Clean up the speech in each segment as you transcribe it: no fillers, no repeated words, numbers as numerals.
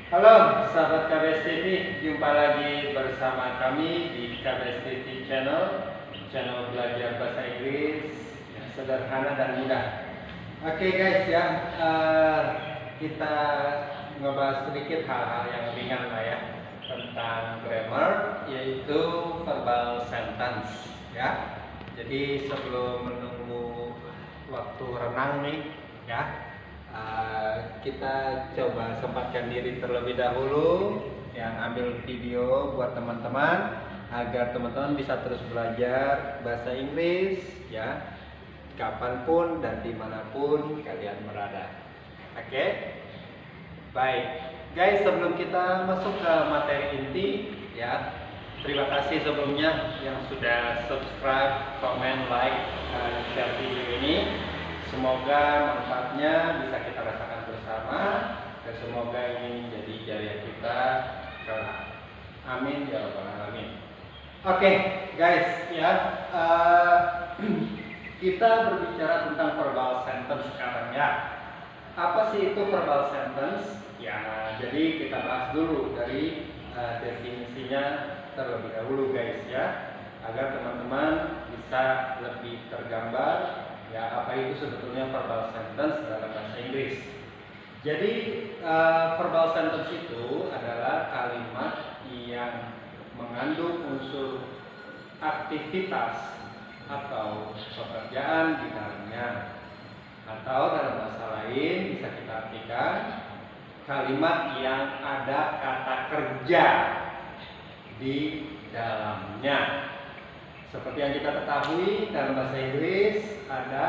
Halo sahabat KBS TV, jumpa lagi bersama kami di KBS TV channel belajar bahasa Inggris yang sederhana dan mudah. Oke guys ya, kita ngebahas sedikit hal-hal yang ringan lah ya tentang grammar, yaitu verbal sentence ya. Jadi sebelum menunggu waktu renang nih ya, kita coba sempatkan diri terlebih dahulu, yang ambil video buat teman-teman agar teman-teman bisa terus belajar bahasa Inggris ya, kapanpun dan dimanapun kalian berada. Oke, baik guys, sebelum kita masuk ke materi inti ya, terima kasih sebelumnya yang sudah subscribe, komen, like, share video ini. Semoga manfaatnya bisa kita rasakan bersama dan semoga ini menjadi jariah kita kelak. Amin ya rabbal alamin. Oke guys ya, kita berbicara tentang verbal sentence sekarang ya. Apa sih itu verbal sentence? Ya, jadi kita bahas dulu dari definisinya terlebih dahulu guys ya, agar teman-teman bisa lebih tergambar ya apa itu sebetulnya verbal sentence dalam bahasa Inggris. Jadi verbal sentence itu adalah kalimat yang mengandung unsur aktivitas atau pekerjaan di dalamnya, atau dalam bahasa lain bisa kita artikan kalimat yang ada kata kerja di dalamnya. Seperti yang kita ketahui, dalam bahasa Inggris ada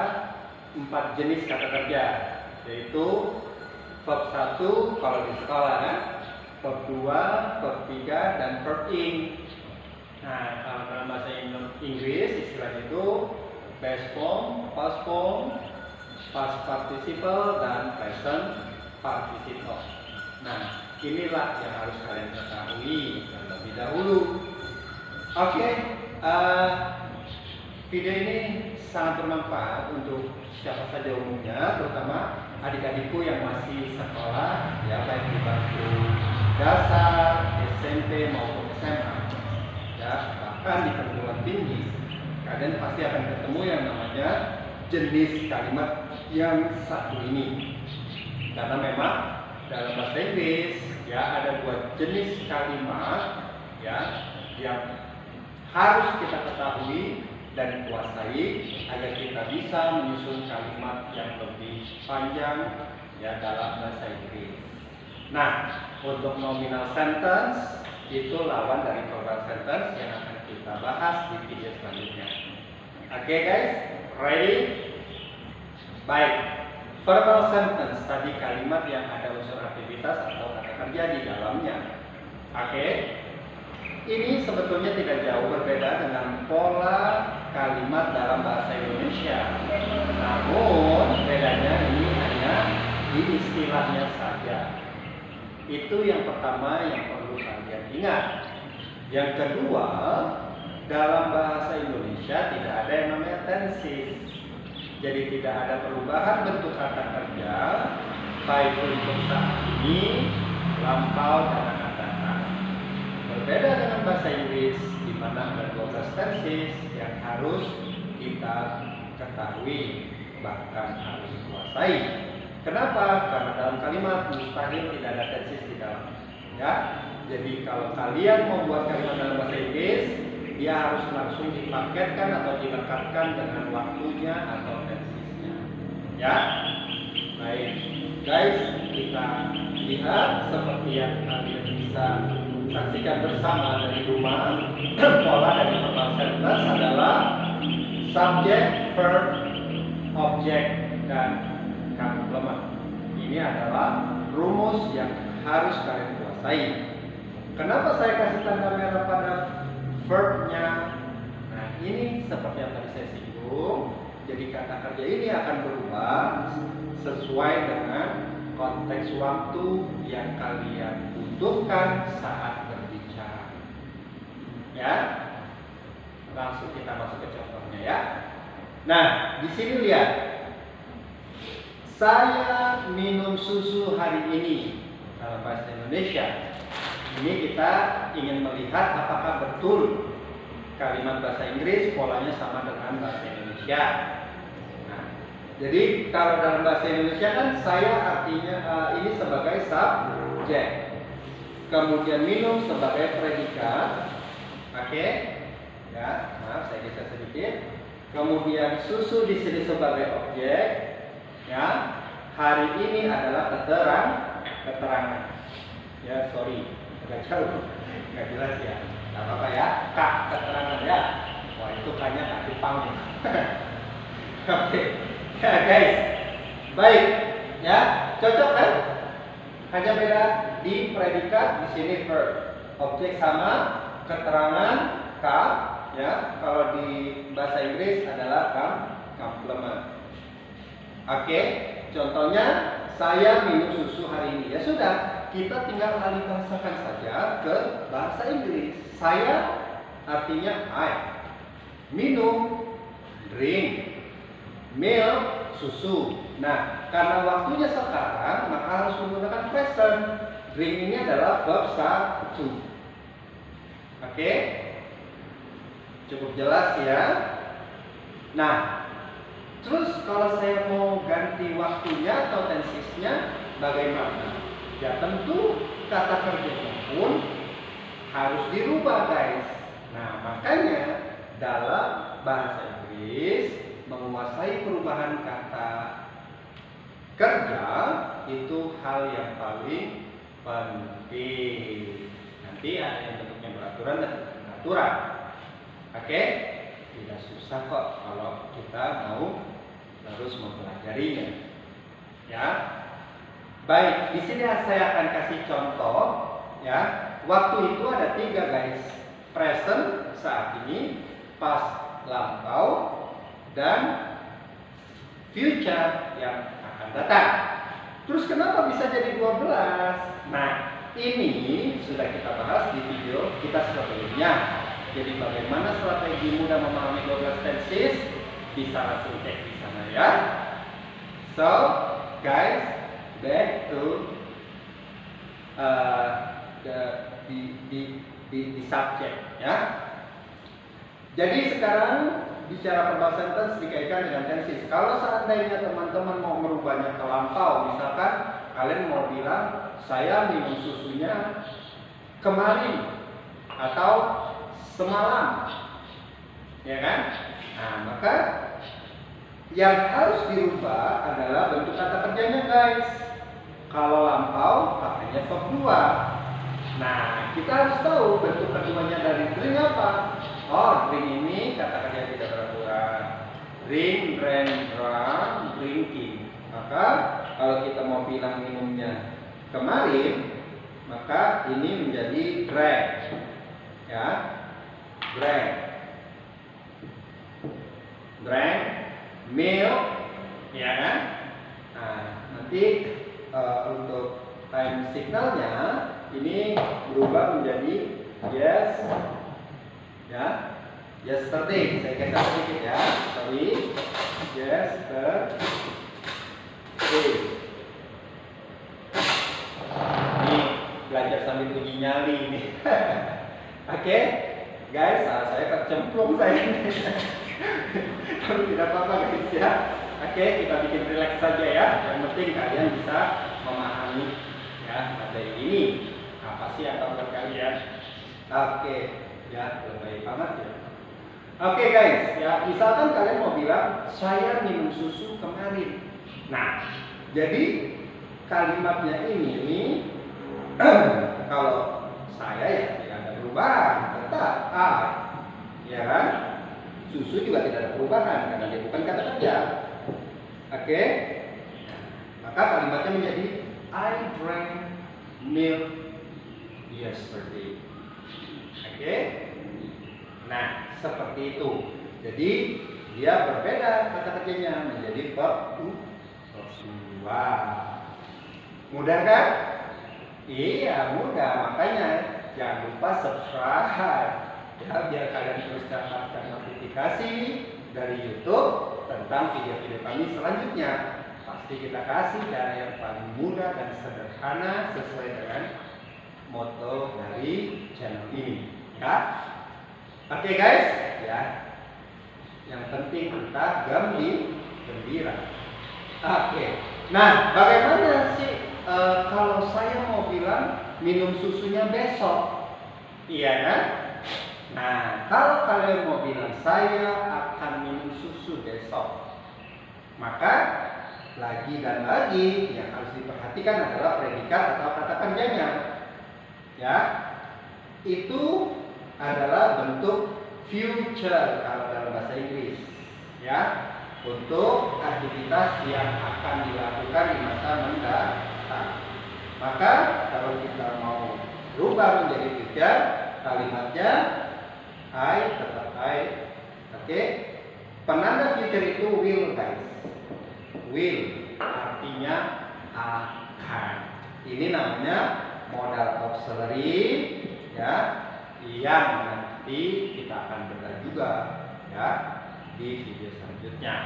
4 jenis kata kerja, yaitu verb 1 kalau di sekolah kan, verb 2, verb 3, dan verb ing. Nah, kalau dalam bahasa Inggris istilahnya itu past form, past form, past participle, dan present participle. Nah, inilah yang harus kalian ketahui terlebih dahulu. Oke. Video ini sangat bermanfaat untuk siapa saja umumnya, terutama adik-adikku yang masih sekolah ya, baik di bangku dasar, SMP maupun SMA ya, bahkan di perguruan tinggi. Kalian pasti akan ketemu yang namanya jenis kalimat yang satu ini, karena memang dalam bahasa Inggris ya ada 2 jenis kalimat ya yang harus kita ketahui dan kuasai agar kita bisa menyusun kalimat yang lebih panjang ya dalam bahasa Inggris. Nah, untuk nominal sentence itu lawan dari verbal sentence yang akan kita bahas di video selanjutnya. Oke guys, ready? Baik, verbal sentence tadi kalimat yang ada unsur aktivitas atau kata kerja di dalamnya. Oke. Ini sebetulnya tidak jauh berbeda dengan pola kalimat dalam bahasa Indonesia. Namun bedanya ini hanya di istilahnya saja. Itu yang pertama yang perlu kalian ingat. Yang kedua, dalam bahasa Indonesia tidak ada yang namanya tenses. Jadi tidak ada perubahan bentuk kata kerja baik untuk saat ini, lampau, dan akan datang. Berbeda dengan bahasa Inggris di mana ada 12 tenses yang harus kita ketahui, bahkan harus kuasai. Kenapa? Karena dalam kalimat mustahil tidak ada tenses di dalam. Ya, jadi kalau kalian membuat kalimat dalam bahasa Inggris, dia harus langsung dipaketkan atau dilekatkan dengan waktunya atau tensesnya. Ya, baik, guys, kita lihat seperti yang kalian bisa saksikan bersama dari rumah. Pola dari verbal sentence adalah subject, verb, object, dan complement. Ini adalah rumus yang harus kalian kuasai. Kenapa saya kasih tanda merah pada verbnya? Nah, ini seperti yang tadi saya singgung. Jadi kata kerja ini akan berubah sesuai dengan konteks waktu yang kalian butuhkan saat berbicara. Ya, langsung kita masuk ke contohnya ya. Nah, di sini lihat, saya minum susu hari ini. dalam bahasa Indonesia. Ini kita ingin melihat apakah betul kalimat bahasa Inggris polanya sama dengan bahasa Indonesia. Nah, jadi kalau dalam bahasa Indonesia kan saya artinya ini sebagai subjek, kemudian minum sebagai predikat, oke? Ya, maaf saya geser sedikit. Kemudian susu di sini sebagai objek, ya. Hari ini adalah keterangan. Ya, sorry, agak jauh, nggak jelas ya. Nggak apa-apa ya, Kak, keterangan ya. Wah, itu kayaknya Kak Jepang ya. Oke, ya guys, baik, ya, cocok kan? Hanya beda di predikat, di sini verb, objek sama, keterangan K, ya. Kalau di bahasa Inggris adalah complement. Oke, contohnya saya minum susu hari ini. Ya sudah, kita tinggal alih bahasakan saja ke bahasa Inggris. Saya artinya I. Minum, drink. Milk, susu. Nah, karena waktunya sekarang, maka harus menggunakan present. Drink ini adalah verb 1. Oke? Cukup jelas ya. Nah, terus kalau saya mau ganti waktunya atau tensisnya bagaimana? Ya tentu kata kerjanya pun harus dirubah guys. Nah makanya dalam bahasa Inggris menguasai perubahan kata kerja itu hal yang paling penting. Nanti ada yang bentuknya beraturan dan pengaturan. Oke? Tidak susah kok kalau kita mau terus mempelajarinya. Ya. Baik, di sini saya akan kasih contoh ya. Waktu itu ada 3 guys. Present saat ini, past lampau, dan future yang akan datang. Terus kenapa bisa jadi 12? Nah, ini sudah kita bahas di video kita sebelumnya. Jadi bagaimana strategi mudah memahami 12 tenses? Bisa langsung cek di sana ya. So, guys, back to the subject ya. Jadi sekarang bicara pembahasan tense dikaitkan dengan tenses. Kalau seandainya teman-teman mau merubahnya ke lampau, misalkan kalian mau bilang saya minum susunya kemarin atau semalam, ya kan? Nah, maka yang harus dirubah adalah bentuk kata kerjanya guys. Kalau lampau katanya verb 2. Nah, kita harus tahu bentuk keduanya dari drink apa. Oh, drink ini kata kerja tidak beraturan. Drink, drank, drank, drinking. Maka kalau kita mau bilang minumnya kemarin, maka ini menjadi drank. Ya. Drank. Drank, milk, ya kan? Nah, nanti untuk time signalnya ini berubah menjadi yes, ya, yesterday. Saya geser sedikit ya, sorry, yesterday. Ini belajar sambil uji nyali ini. Oke, guys, saya kecemplung saya. Tapi tidak apa-apa guys ya. Oke, kita bikin relax saja ya. Yang penting kalian bisa memahami ya materi ini. Apa sih yang buat kalian? Oke, ya lebih banget ya. Oke guys, ya misalkan kalian mau bilang saya minum susu kemarin. Nah, jadi kalimatnya ini kalau saya ya tidak ada perubahan, tetap ya kan? Susu juga tidak ada perubahan karena dia bukan kata kerja. Oke? Maka kalimatnya menjadi I drank milk yesterday. Oke? Nah, seperti itu. Jadi dia berbeda kata kerjanya menjadi verb 2. Mudah kan? Iya, mudah. Makanya jangan lupa subscribe ya, biar kalian terus dapatkan notifikasi dari YouTube tentang video-video kami selanjutnya. pasti kita kasih cara yang paling mudah dan sederhana sesuai dengan moto dari channel ini, ya. Oke guys, ya. Yang penting kita gembira. Oke. Nah, bagaimana sih kalau saya mau bilang minum susunya besok? Iya kan? Nah, kalau kalian mau bilang saya akan minum susu besok, maka lagi dan lagi yang harus diperhatikan adalah predikat atau kata kerjanya. Ya, itu adalah bentuk future kalau dalam bahasa Inggris. Ya, untuk aktivitas yang akan dilakukan di masa mendatang. Maka kalau kita mau rubah menjadi future, kalimatnya I tetap I. Oke. Penanda future itu will, guys. Will artinya akan. Ini namanya modal auxiliary, ya, yang nanti kita akan belajar juga, ya, di video selanjutnya.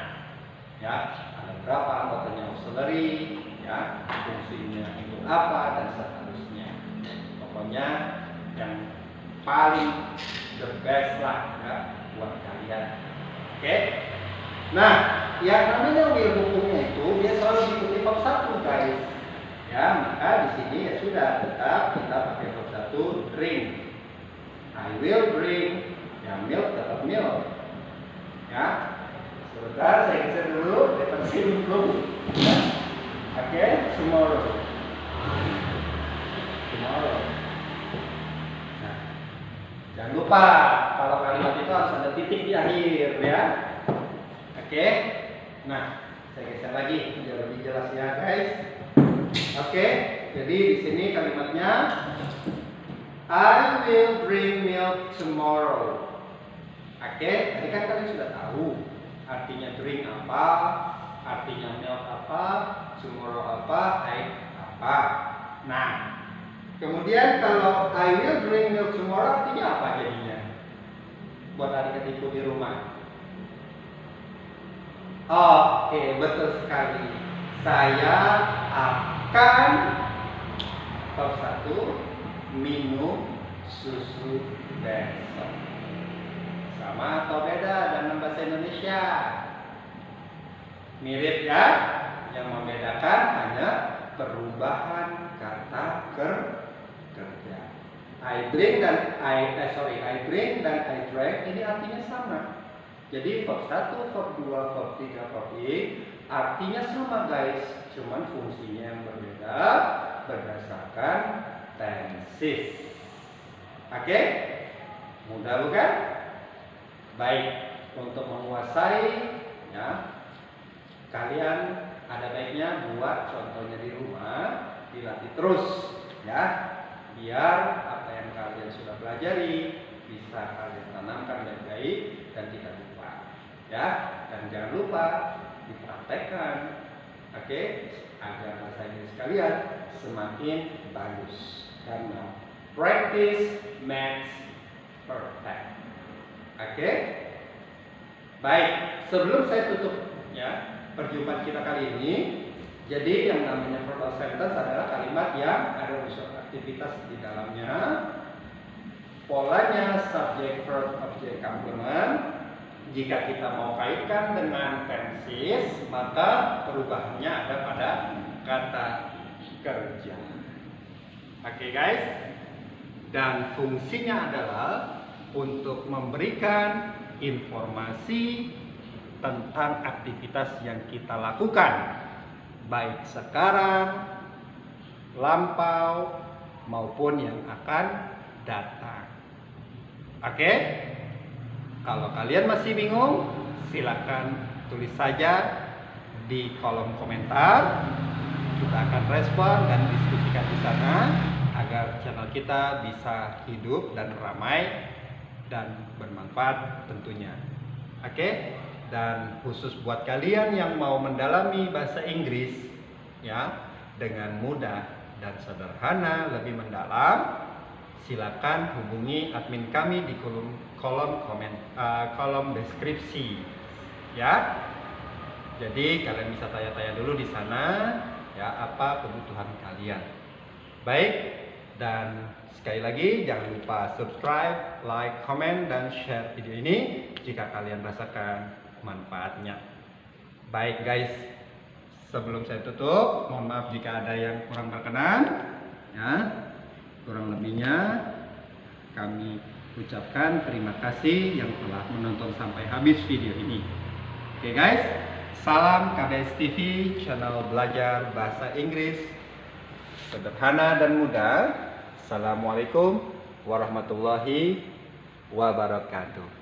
Ya, ada berapa anggotanya auxiliary, ya, fungsinya itu apa dan seterusnya. Pokoknya yang paling the best lah, ya, buat kalian. Oke. Nah, yang namanya will hukumnya itu dia selalu diikuti verb 1, guys. Ya, maka di sini ya sudah tetap kita pakai verb 1, drink. I will drink. Ya, milk tetap milk. Ya. Sebentar saya geser dulu, referensi dulu. Ya. Oke, tomorrow. Tomorrow. Nah, jangan lupa kalau kalimat itu harus ada titik di akhir, ya. Oke. Nah, saya geser lagi biar lebih jelas ya, guys. Oke, jadi di sini kalimatnya I will bring milk tomorrow. Oke, tadi kan kalian sudah tahu artinya drink apa, artinya milk apa, tomorrow apa, apa. Nah, kemudian kalau I will bring milk tomorrow artinya apa jadinya? Buat adik-adikku di rumah. Oke, betul sekali. Saya akan verb 1 minum susu besok. Sama atau beda dengan bahasa Indonesia? Mirip ya? Yang membedakan hanya perubahan kata kerja. I drink dan I drink dan I drank ini artinya sama. Jadi verb 1, verb 2, verb 3, verb I artinya sama, guys. Cuman fungsinya yang berbeda berdasarkan tenses. Oke? Mudah bukan? Baik, untuk menguasai, ya, kalian ada baiknya buat contohnya di rumah, dilatih terus, ya, biar apa yang kalian sudah pelajari bisa kalian tanamkan dengan baik dan tidak lupa, ya. Dan jangan lupa dipraktekkan, oke, agar bahasa Inggris kalian semakin bagus. Karena practice makes perfect. Oke, baik. Sebelum saya tutup, ya, perjumpaan kita kali ini, jadi yang namanya verbal sentence adalah kalimat yang ada unsur aktivitas di dalamnya. Polanya subject, verb, object, complement. Jika kita mau kaitkan dengan tenses, maka perubahannya ada pada kata kerja. Oke, guys. Dan fungsinya adalah untuk memberikan informasi tentang aktivitas yang kita lakukan, baik sekarang, lampau, maupun yang akan datang. Oke? Kalau kalian masih bingung, silakan tulis saja di kolom komentar. Kita akan respon dan diskusikan di sana agar channel kita bisa hidup dan ramai dan bermanfaat tentunya. Oke? Dan khusus buat kalian yang mau mendalami bahasa Inggris, ya, dengan mudah dan sederhana lebih mendalam, silakan hubungi admin kami di kolom deskripsi, ya. Jadi kalian bisa tanya-tanya dulu di sana ya apa kebutuhan kalian. Baik, dan sekali lagi jangan lupa subscribe, like, comment, dan share video ini jika kalian rasakan manfaatnya. Baik guys, sebelum saya tutup, mohon maaf jika ada yang kurang berkenan ya. Kurang lebihnya kami ucapkan terima kasih yang telah menonton sampai habis video ini. Oke guys, salam KBS TV, channel belajar bahasa Inggris sederhana dan mudah. Assalamualaikum warahmatullahi wabarakatuh.